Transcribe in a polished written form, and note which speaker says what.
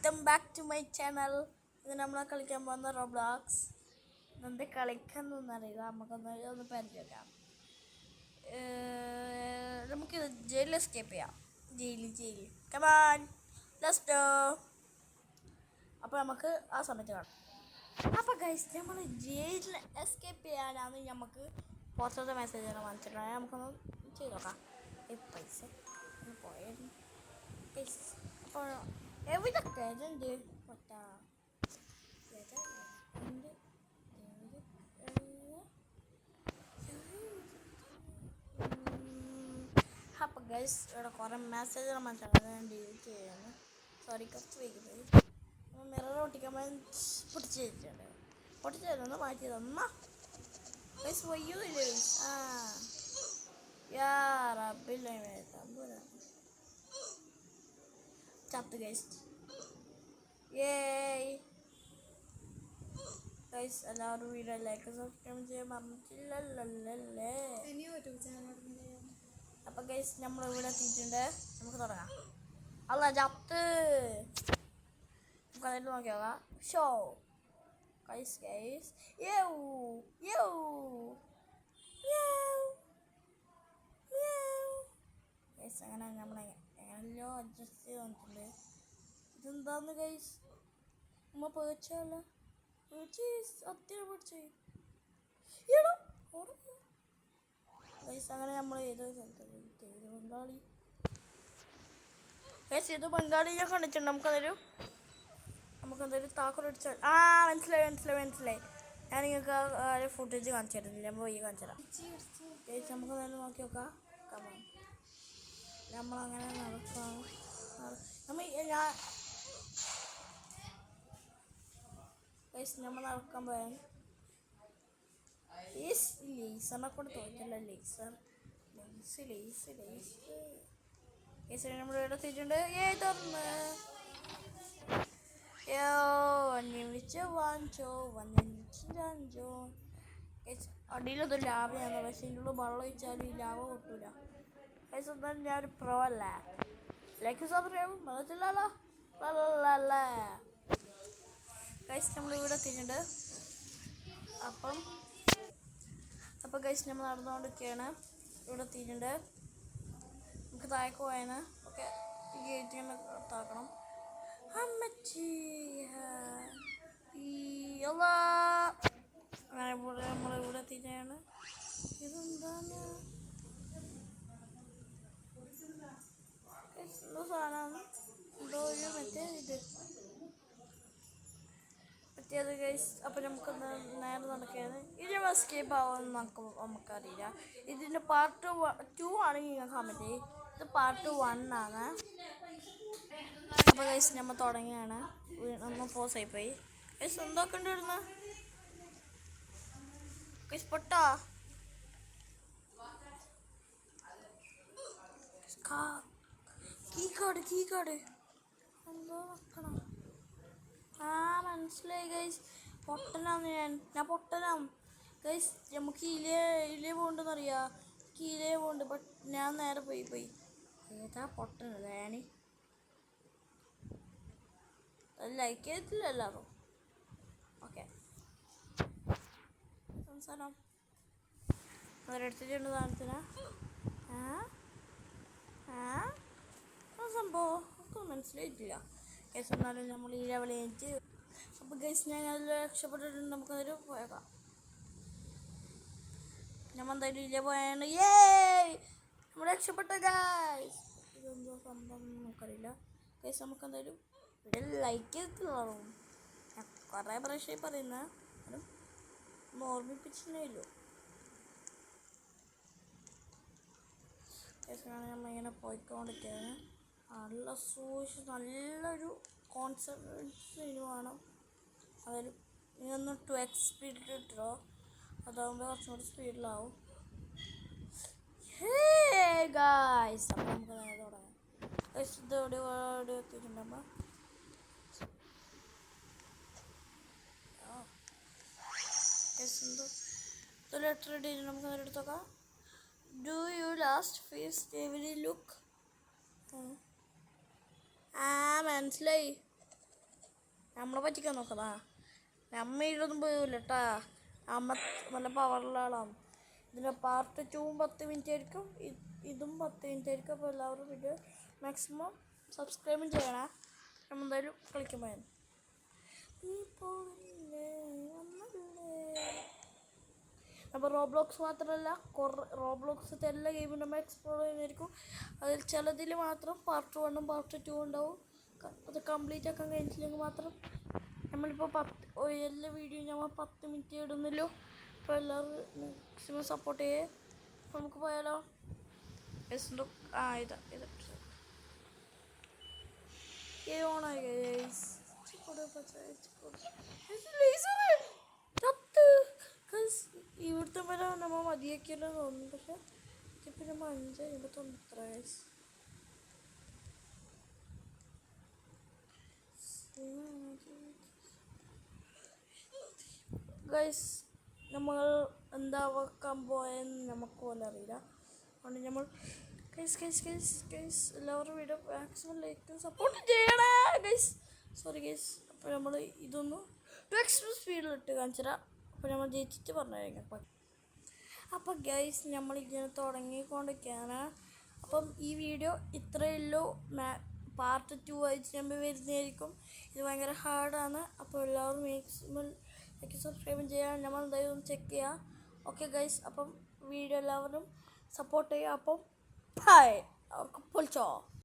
Speaker 1: Welcome back to my channel. ഇത് നമ്മൾ കളിക്കാൻ പോകുന്ന റോബ്ലോക്സ്. എന്ത് കളിക്കുന്നൊന്നും അറിയില്ല, നമുക്കൊന്ന് പരിചയക്കാം. നമുക്ക് ജയിലിൽ എസ്കേപ്പ് ചെയ്യാം. ജയിലിൽ കമാൻ ലെറ്റ്സ് ഗോ. അപ്പോൾ നമുക്ക് ആ സമയത്ത് കാണാം. അപ്പോൾ ഗൈസ്, നമ്മൾ ജയിലിൽ എസ്കേപ്പ് ചെയ്യാനാണ് നമുക്ക് പുറത്തോട്ട് മെസ്സേജ് വാങ്ങിച്ചിട്ടുണ്ടെങ്കിൽ നമുക്കൊന്ന് ചെയ്ത് നോക്കാം. ഈ പൈസ പോയാലും അപ്പോൾ എവിടൊക്കെ ഇതുണ്ട് പൊട്ട അപ്പോൾ ഗൈസ്, ഇവിടെ കുറേ മെസ്സേജുകൾ മനസ്സിലാക്കാൻ ഡിലീറ്റ് ചെയ്യുന്നു. സോറി, കുറച്ച് വൈകുന്നത് മിറർ ഒട്ടിക്കാൻ പൊട്ടിച്ച് തരുന്നു, മാറ്റി തന്ന ഗൈസ്. വയ്യൂല്ലേ? ആ യാ റബ്ബില്ലേ തമ്പുരാ. ചത്ത് ഗൈസ്. ഗൈസ്, എല്ലാവരും വീഡിയോ ലൈക്ക് സബ്സ്ക്രൈബ് ചെയ്യാൻ മറന്നിട്ടില്ലല്ലേ? അപ്പം ഗൈസ്, നമ്മൾ ഇവിടെ എത്തിയിട്ടുണ്ട്. നമുക്ക് തുടങ്ങാം. അല്ല ചത്ത് നമുക്ക് അതിൽ നോക്കി നോക്കാം. ഷോ ഗൈസ് ഗൈസ് അങ്ങനെ നമ്മൾ എങ്ങനെയല്ലോ അഡ്ജസ്റ്റ് ചെയ്ത് വന്നിട്ടുണ്ട്. ഇതെന്താന്ന് ഗൈസ്? നമ്മ പേടിച്ചല്ല, അത്യാവശ്യം പേടിച്ചേ ഗൈസ്. അങ്ങനെ നമ്മൾ ഏത് ബംഗാളി ഗൈസ്, ഇത് ബംഗാളിയെ കണ്ടിട്ടുണ്ട്. നമുക്കെന്തൊരു താക്കോലടിച്ചാൽ മനസ്സിലായി. ഞാൻ നിങ്ങൾക്ക് ആ ഫുട്ടേജ് കാണിച്ചു തരുന്നില്ല, നമ്മൾ വഴി കാണിച്ചു തരാം ഗൈസ്. നമുക്ക് നല്ല നോക്കി നോക്കാം. നമ്മളങ്ങനെ നടക്കാം. നമ്മൾ നടക്കാൻ പോയാൽ ലേസറിനെ കൊണ്ട് തോന്നില്ല. ലേസർ നമ്മൾ ഇവിടെ എത്തിയിട്ടുണ്ട്. തുറന്ന് അടിയിലത് ലാവയാണ്, പക്ഷെ ഇതിൻ്റെ ഉള്ളിൽ വെള്ളം ഒഴിച്ചാലും ഈ ലാവ പൊട്ടൂല. എന്തായാലും ഞാനൊരു പ്രോ അല്ല. Like subscribe മറന്നിട്ടില്ലല്ലോ. ഗൈസ്, നമ്മൾ ഇവിടെ എത്തിയിട്ടുണ്ട്. അപ്പം ഗൈസ്, നമ്മൾ നടന്നുകൊണ്ടിരിക്കുകയാണ്. ഇവിടെ എത്തിയിട്ടുണ്ട്. നമുക്ക് താഴേക്ക് പോയാണ്. ഓക്കെ, ഈ ഗേറ്റ് തന്നെ താക്കണം. അങ്ങനെ നമ്മളിവിടെ എത്തിയിട്ടാണ്. ഇതെന്താണ്? എന്തോ സാധനമാണ്, എന്തോ ഒരു മറ്റേത് ഗൈസ്. അപ്പം നമുക്കൊന്ന് നേരെ നടക്കുകയാണ്. ഇത് എസ്കേപ്പ് ആവുമെന്ന് നമുക്കറിയില്ല. ഇതിൻ്റെ പാർട്ട് 2 ആണെങ്കിൽ ഞാൻ കമൻറ്റ് ചെയ്യും. ഇത് പാർട്ട് 1 ആണ്. അപ്പോൾ ഗൈസ്, നമ്മൾ തുടങ്ങിയാണ്. നമ്മൾ പോസ് ആയിപ്പോയി ഗൈസ്. എന്തൊക്കെ ഉണ്ട് ഇടുന്ന ഗൈസ്? പൊട്ടാ കീ കാർഡ് എന്തോ വെക്കണം. മനസ്സിലായി ഗൈസ്. പൊട്ടനാന്ന് ഞാൻ പൊട്ടനാണ് ഗൈസ്. നമുക്ക് ഇലേ പോകണ്ടെന്നറിയാം. ഇലേ പോകണ്ട്, ബട്ട് ഞാൻ നേരെ പോയി ഏതാ പൊട്ടനല്ലേ? ഞാൻ ലൈക്ക് ചെയ്തിട്ടില്ല എല്ലാവരും. ഓക്കെ, സംസാരം അവരെടുത്തിട്ടുണ്ട് സാധനത്തിന്. സംഭവം ഒക്കെ മനസ്സിലായിട്ടില്ല ഗൈസ്. എന്നാലും നമ്മൾ ഈ ലെവൽ കഴിഞ്ഞിട്ട്. അപ്പോൾ ഗൈസ്, ഞാൻ അതിൽ രക്ഷപ്പെട്ടിട്ടുണ്ട്. നമുക്കതൊരു പോയേക്കാം. നമ്മൾ എന്തായാലും ഇല്ല പോയാണ്. നമ്മൾ രക്ഷപ്പെട്ട ഗൈസ്. ഇതെന്തോ സംഭവം നമുക്കറിയില്ല ഗൈസ്. നമുക്കെന്തായാലും ഇവിടെ ലൈക്ക് ചെയ്തിട്ടുള്ളൂ. ഞാൻ കുറേ പ്രാവശ്യമായി പറയുന്ന അതും ഒന്ന് ഓർമ്മിപ്പിച്ചിട്ടുണ്ടല്ലോ ഗൈസ്. നമ്മളിങ്ങനെ പോയിക്കൊണ്ടിരിക്കുകയാണ്. നല്ല നല്ലൊരു കോൺസെൻട്രേഷൻ വേണം. അതായത് ഇതൊന്ന് 2x സ്പീഡിൽ ഇട്ടോ, അതാകുമ്പോൾ കുറച്ചും കൂടി സ്പീഡിലാവും ഗായ്സ്. അപ്പം നമുക്ക് നേരെ തുടങ്ങാം ഗൈസ്. ഇതെവിടെ എത്തിയിട്ടുണ്ടപ്പോൾ എന്തോ ലെറ്റർ ഇട്ടിട്ട് നമുക്ക് നേരെ എടുത്തോക്കാം. Do you last face every look? മനസ്സിലായി. നമ്മളെ പറ്റിക്കാൻ നോക്കതാ. നമ്മ ഇതൊന്നും പോയില്ല കേട്ടാ. അമ്മ നല്ല പവറുള്ള ആളാണ്. ഇതിൻ്റെ പാർട്ട് 2 10 മിനിറ്റ് ആയിരിക്കും, ഇതും 10 മിനിറ്റ് ആയിരിക്കും. അപ്പോൾ എല്ലാവരും വീഡിയോ മാക്സിമം സബ്സ്ക്രൈബും ചെയ്യണേ. നമ്മൾ എന്തായാലും കളിക്കാൻ പോയാൽ അപ്പോൾ റോബ്ലോക്സ് മാത്രമല്ല, റോബ്ലോക്സിൻ്റെ എല്ലാ ഗെയിമും നമ്മൾ എക്സ്പ്ലോർ ചെയ്യുന്നതായിരിക്കും. അതിൽ ചിലതിൽ മാത്രം പാർട്ട് 1 പാർട്ട് 2 ഉണ്ടാവും. അത് കംപ്ലീറ്റ് ആക്കാൻ കഴിഞ്ഞില്ലെങ്കിൽ മാത്രം നമ്മളിപ്പോൾ എല്ലാ വീഡിയോ നമ്മൾ 10 മിനിറ്റ് ഇടുന്നല്ലോ. അപ്പോൾ എല്ലാവരും മാക്സിമം സപ്പോർട്ട് ചെയ്യേ. നമുക്ക് പോയാലോ? ഓണായി ഇവിടുത്തെ വരെ നമ്മൾ മതിയാക്കിയല്ലോ തോന്നുന്നു. പക്ഷെ ഇപ്പം നമ്മൾ 5:53 വയസ്സ്. ഗൈസ് നമ്മൾ എന്താ വെക്കാൻ പോയെന്ന് നമുക്ക് പോലും അറിയില്ല. അതുകൊണ്ട് നമ്മൾ ഗൈസ് എല്ലാവരും വീഡിയോ മാക്സിമം ലൈക്കും സപ്പോർട്ട് ചെയ്യണേ ഗൈസ്. Sorry guys. അപ്പോൾ നമ്മൾ ഇതൊന്ന് 2x സ്പീഡിലിട്ട് കാണിച്ചുതരാം. അപ്പോൾ നമ്മൾ ജയിച്ചിട്ട് പറഞ്ഞു. അപ്പോൾ ഗൈസ് നമ്മൾ ഇങ്ങനെ തുടങ്ങിക്കൊണ്ടിരിക്കുകയാണ്. അപ്പം ഈ വീഡിയോ ഇത്രയേ ഉള്ളൂ. പാർട്ട് 2 ആയിട്ട് നമ്മൾ വരുന്നതായിരിക്കും. ഇത് ഭയങ്കര ഹാർഡാണ്. അപ്പോൾ എല്ലാവരും മാക്സിമം സബ്സ്ക്രൈബ് ചെയ്യാൻ നമ്മൾ എന്തായാലും ചെക്ക് ചെയ്യുക. Okay guys. അപ്പം വീഡിയോ എല്ലാവരും സപ്പോർട്ട് ചെയ്യുക. അപ്പം ബൈ. അവർക്ക് പൊളിച്ചോ.